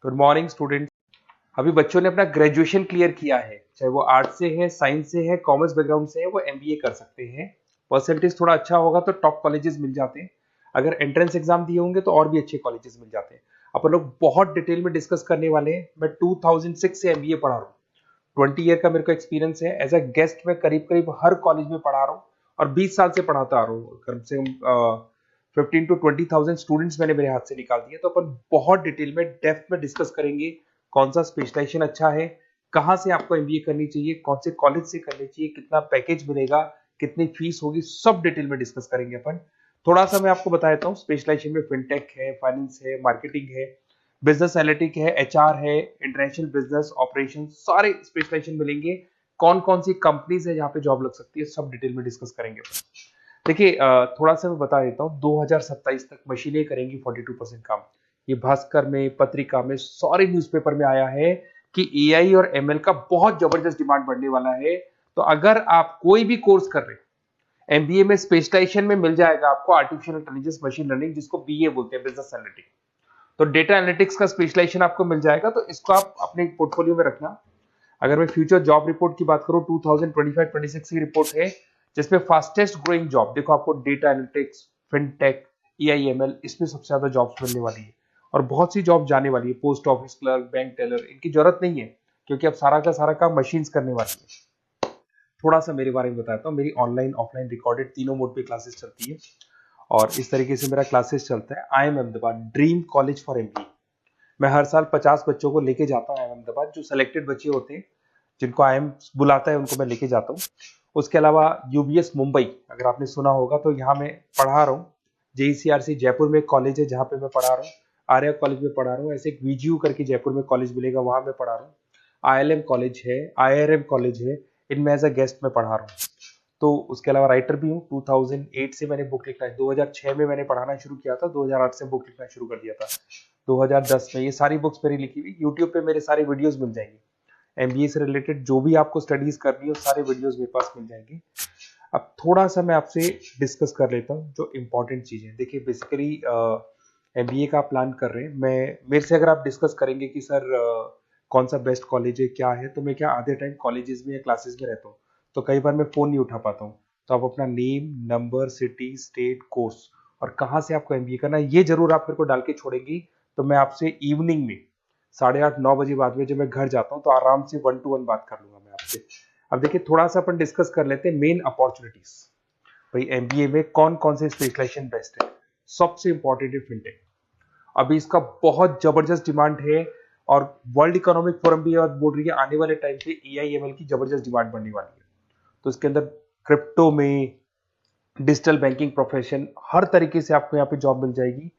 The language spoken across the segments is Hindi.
Good morning student. अभी बच्चों ने अपना ग्रेजुएशन क्लियर किया है, चाहे वो आर्ट्स से है, साइंस से है, कॉमर्स बैकग्राउंड से है, वो एमबीए कर सकते हैं। परसेंटेज थोड़ा अच्छा होगा तो टॉप कॉलेजेस मिल जाते हैं। अगर एंट्रेंस एग्जाम दिए होंगे तो और भी अच्छे कॉलेजेस मिल जाते हैं। अपन लोग बहुत डिटेल में डिस्कस करने वाले हैं। मैं 2006 से एमबीए पढ़ा रहा हूँ। 20 ईयर का मेरे को एक्सपीरियंस है। एज अ गेस्ट मैं करीब करीब हर कॉलेज में पढ़ा रहा हूँ और 20 साल से पढ़ाता आ रहा हूँ। कम से कम 15 to 20 थाउजेंड स्टूडेंट्स मैंने मेरे हाथ से निकाल दिए। तो अपन बहुत डिटेल में डेप्थ में डिस्कस करेंगे कौन सा स्पेशलाइजेशन अच्छा है, कहाँ से आपको एमबीए करनी चाहिए, कौन से कॉलेज से करनी चाहिए, कितना पैकेज मिलेगा, कितनी फीस होगी, सब डिटेल में डिस्कस करेंगे अपन। थोड़ा सा मैं आपको बता देता हूँ। स्पेशलाइजेशन में फिनटेक है, फाइनेंस है, मार्केटिंग है, बिजनेस एनालिटिक है, एचआर है, इंटरनेशनल बिजनेस ऑपरेशन, सारे स्पेशलाइजेशन मिलेंगे। कौन कौन सी कंपनीज है जहाँ पे जॉब लग सकती है, सब डिटेल में डिस्कस करेंगे। देखिए, थोड़ा सा मैं बता देता हूँ। 2027 तक मशीनें करेंगी 42% काम। ये भास्कर में, पत्रिका में, सारे न्यूज़पेपर में आया है कि एआई और एमएल का बहुत जबरदस्त डिमांड बढ़ने वाला है। तो अगर आप कोई भी कोर्स कर रहे हैं, एमबीए में स्पेशलाइजेशन में मिल जाएगा आपको आर्टिफिशियल इंटेलिजेंस, मशीन लर्निंग, जिसको बीए बोलते हैं, बिजनेस एनालिटिक्स। तो डेटा एनालिटिक्स का स्पेशलाइजेशन आपको मिल जाएगा, तो इसको आप अपने पोर्टफोलियो में रखना। अगर मैं फ्यूचर जॉब रिपोर्ट की बात करूं, 2025-26 की रिपोर्ट है, जिसमें फास्टेस्ट ग्रोइंग जॉब देखो आपको डेटा एनालिटिक्स, फिनटेक, ईआईएमएल, इसमें सबसे ज्यादा जॉब्स मिलने वाली है। और बहुत सी जॉब जाने वाली है। Post office clerk, bank teller, इनकी जरूरत नहीं है, क्योंकि अब सारा का सारा काम मशीन्स करने वाली है। थोड़ा सा मेरे बारे में बताता हूँ। मेरी ऑनलाइन ऑफलाइन रिकॉर्डेड तीनों मोड पे क्लासेस चलती है और इस तरीके से मेरा क्लासेस चलता है। I am Ahmedabad dream college for MBA. मैं हर साल 50 बच्चों को लेके जाता हूँ अहमदाबाद। जो सिलेक्टेड बच्चे होते हैं, जिनको आईएम बुलाता है, उनको मैं लेके जाता हूँ। उसके अलावा यूबीएस मुंबई, अगर आपने सुना होगा, तो यहाँ मैं पढ़ा रहा हूँ। जेईसीआरसी जयपुर में एक कॉलेज है जहाँ पे मैं पढ़ा रहा हूँ। आर्या कॉलेज में पढ़ा रहा हूँ। ऐसे एक वीजीयू करके जयपुर में कॉलेज मिलेगा, वहां मैं पढ़ा रहा हूँ। आईएलएम कॉलेज है, आईआरएम कॉलेज है, इनमें एज अ गेस्ट में पढ़ा रहा हूँ। तो उसके अलावा राइटर भी हूँ। 2008 से मैंने बुक लिखना है। 2006 में मैंने पढ़ाना शुरू किया था, 2008 से बुक लिखना शुरू कर दिया था। 2010 में ये सारी बुक्स मेरी लिखी हुई यूट्यूब पे मेरे सारे वीडियोस मिल जाएंगे। एमबीए से रिलेटेड जो भी आपको स्टडीज करनी हो, सारे वीडियोस मेरे पास मिल जाएंगे। अब थोड़ा सा मैं आपसे डिस्कस कर लेता हूँ जो इंपॉर्टेंट चीजें। देखिए, बेसिकली एमबीए का आप प्लान कर रहे हैं, मैं मेरे से अगर आप डिस्कस करेंगे कि सर कौन सा बेस्ट कॉलेज है, क्या है, तो मैं क्या आधे टाइम कॉलेजेस में या क्लासेस में रहता हूँ, तो कई बार मैं फोन नहीं उठा पाता हूँ। तो आप अपना name, number, city, state, course और कहाँ से आपको एमबीए करना है, ये जरूर आप मेरे को डाल के छोड़ेंगी। तो मैं आपसे इवनिंग में 8:30-9 बजे बाद में जब मैं घर जाता हूँ, तो आराम से 1 to 1 बात कर लूंगा मैं आपसे। अब देखिए, थोड़ा सा अपन डिस्कस कर लेते हैं मेन अपॉर्चुनिटीज। भाई, एमबीए में कौन कौन से स्पेशलाइजेशन बेस्ट है। सबसे इंपॉर्टेंट है फिनटेक। अभी इसका बहुत जबरदस्त डिमांड है और वर्ल्ड इकोनॉमिक फोरम भी ये बात बोल रही है, आने वाले टाइम पे एआईएमएल की जबरदस्त डिमांड बढ़ने वाली है। तो इसके अंदर क्रिप्टो में, डिजिटल बैंकिंग प्रोफेशन, हर तरीके से आपको यहाँ पे जॉब मिल जाएगी।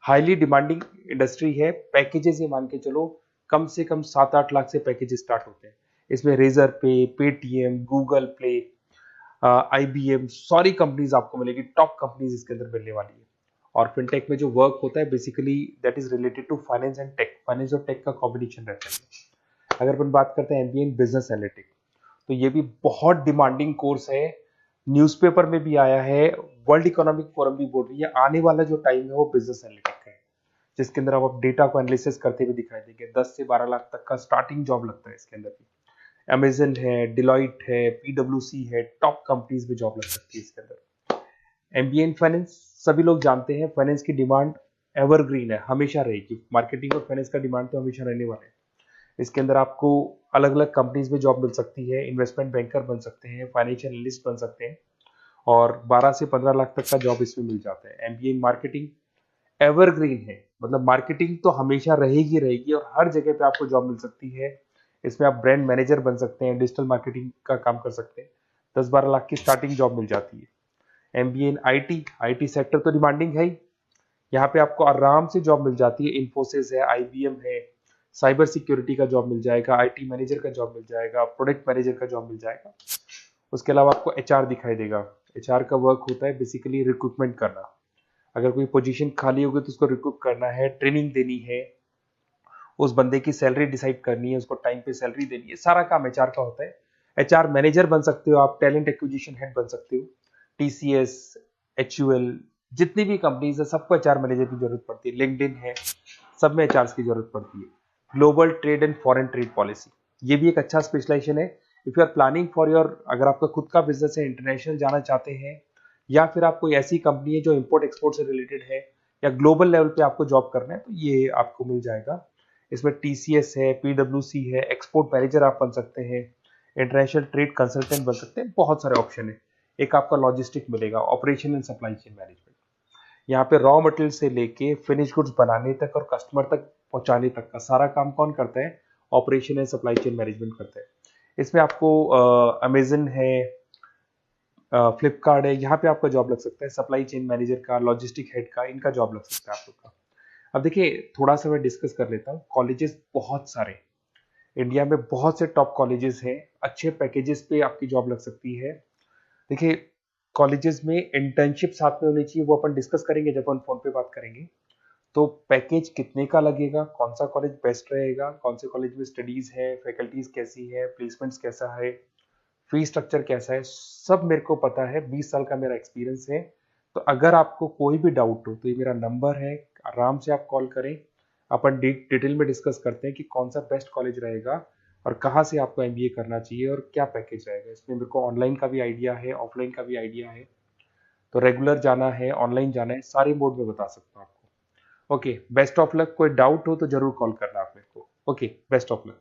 हाईली डिमांडिंग इंडस्ट्री है। पैकेजेस ये मान के चलो, कम से कम 7-8 लाख से पैकेजेस स्टार्ट होते हैं। इसमें रेजर पे, पेटीएम, गूगल प्ले, आईबीएम, सारी कंपनीज आपको मिलेगी। टॉप कंपनीज इसके अंदर मिलने वाली है। और फिनटेक में जो वर्क होता है, basically that is related to finance and tech. Finance और टेक का कॉम्बिनेशन रहता है। अगर अपन बात करते हैं एमबीए इन बिजनेस एनालिटिक्स, तो ये भी बहुत डिमांडिंग कोर्स है। न्यूज़पेपर में भी आया है, वर्ल्ड इकोनॉमिक फोरम भी बोल रही है आने वाला जो टाइम है वो बिजनेस एनालिटिक्स है, जिसके अंदर आप डेटा को एनालिसिस करते हुए दिखाई देंगे। 10 से 12 लाख तक का स्टार्टिंग जॉब लगता है इसके अंदर भी। अमेजन है, डिलॉइट है, पीडब्ल्यूसी है, टॉप कंपनीज में जॉब लग सकती है इसके अंदर। एमबीए इन फाइनेंस, सभी लोग जानते हैं फाइनेंस की डिमांड एवरग्रीन है, हमेशा रहेगी। मार्केटिंग और फाइनेंस का डिमांड तो हमेशा रहने वाला है। इसके अंदर आपको अलग अलग कंपनीज में जॉब मिल सकती है। इन्वेस्टमेंट बैंकर बन सकते हैं, फाइनेंशियल एनालिस्ट बन सकते हैं और 12 से 15 लाख तक का जॉब इसमें मिल जाता है। एमबीए इन मार्केटिंग एवरग्रीन है, मतलब मार्केटिंग तो हमेशा रहेगी रहेगी और हर जगह पे आपको जॉब मिल सकती है। इसमें आप ब्रांड मैनेजर बन सकते हैं, डिजिटल मार्केटिंग का काम कर सकते हैं। 10-12 लाख की स्टार्टिंग जॉब मिल जाती है। MBA in IT, IT sector तो डिमांडिंग है ही। यहाँ पे आपको आराम से जॉब मिल जाती है। इन्फोसिस है, आईबीएम है, साइबर सिक्योरिटी का जॉब मिल जाएगा, आईटी मैनेजर का जॉब मिल जाएगा, प्रोडक्ट मैनेजर का जॉब मिल जाएगा। उसके अलावा आपको एचआर दिखाई देगा। एचआर का वर्क होता है बेसिकली रिक्रूटमेंट करना। अगर कोई पोजीशन खाली होगी तो उसको रिक्रूट करना है, ट्रेनिंग देनी है, उस बंदे की सैलरी डिसाइड करनी है, उसको टाइम पे सैलरी देनी है, सारा काम एचआर का होता है। एचआर मैनेजर बन सकते हो आप, टैलेंट एक्विजिशन हेड बन सकते हो। टीसीएस, एचयूएल, जितनी भी कंपनीज है सबको एचआर मैनेजर की जरूरत पड़ती है। लिंक्डइन है, सब में एचआर की जरूरत पड़ती है। Global trade and foreign trade policy, ये भी एक अच्छा स्पेशलाइजेशन है। If you are planning for your, अगर आपका खुद का बिजनेस है, इंटरनेशनल जाना चाहते हैं, या फिर आप कोई ऐसी कंपनी है जो इंपोर्ट एक्सपोर्ट से रिलेटेड है, या ग्लोबल लेवल पे आपको जॉब करना है, तो ये आपको मिल जाएगा। इसमें टीसीएस है, पीडब्ल्यूसी है, एक्सपोर्ट मैनेजर आप बन सकते हैं, इंटरनेशनल ट्रेड कंसल्टेंट बन सकते हैं, बहुत सारे ऑप्शन है। एक आपका लॉजिस्टिक मिलेगा, operation and supply chain management. यहाँ पे रॉ मटेरियल से लेके फिनिश गुड्स बनाने तक और कस्टमर तक पहुंचाने तक का सारा काम कौन करता है? Operation and supply chain management करता है। इसमें आपको अमेजन है, फ्लिपकार्ट है, यहाँ पे आपका जॉब लग सकता है, सप्लाई चेन मैनेजर का, लॉजिस्टिक हेड का, इनका जॉब लग सकता है आप लोग का। अब देखिए, थोड़ा सा मैं डिस्कस कर लेता हूँ। कॉलेजेस बहुत सारे इंडिया में, बहुत से टॉप कॉलेजेस हैं, अच्छे पैकेजेस पे आपकी जॉब लग सकती है। देखिए, कॉलेजेस में इंटर्नशिप साथ में होनी चाहिए, वो अपन डिस्कस करेंगे जब अपन फोन पे बात करेंगे। तो पैकेज कितने का लगेगा, कौन सा कॉलेज बेस्ट रहेगा, कौन से कॉलेज में स्टडीज है, फैकल्टीज कैसी है, प्लेसमेंट्स कैसा है, फी स्ट्रक्चर कैसा है, सब मेरे को पता है, 20 साल का मेरा एक्सपीरियंस है। तो अगर आपको कोई भी डाउट हो तो ये मेरा नंबर है, आराम से आप कॉल करें। अपन डिटेल में डिस्कस करते हैं कि कौन सा बेस्ट कॉलेज रहेगा और कहाँ से आपको एमबीए करना चाहिए और क्या पैकेज रहेगा। इसमें मेरे को ऑनलाइन का भी आइडिया है, ऑफलाइन का भी आइडिया है, तो रेगुलर जाना है, ऑनलाइन जाना है, सारे मोड में बता सकता हूँ आपको। Okay, best of luck. कोई डाउट हो तो जरूर कॉल करना आप मेरे को। Okay, best of luck.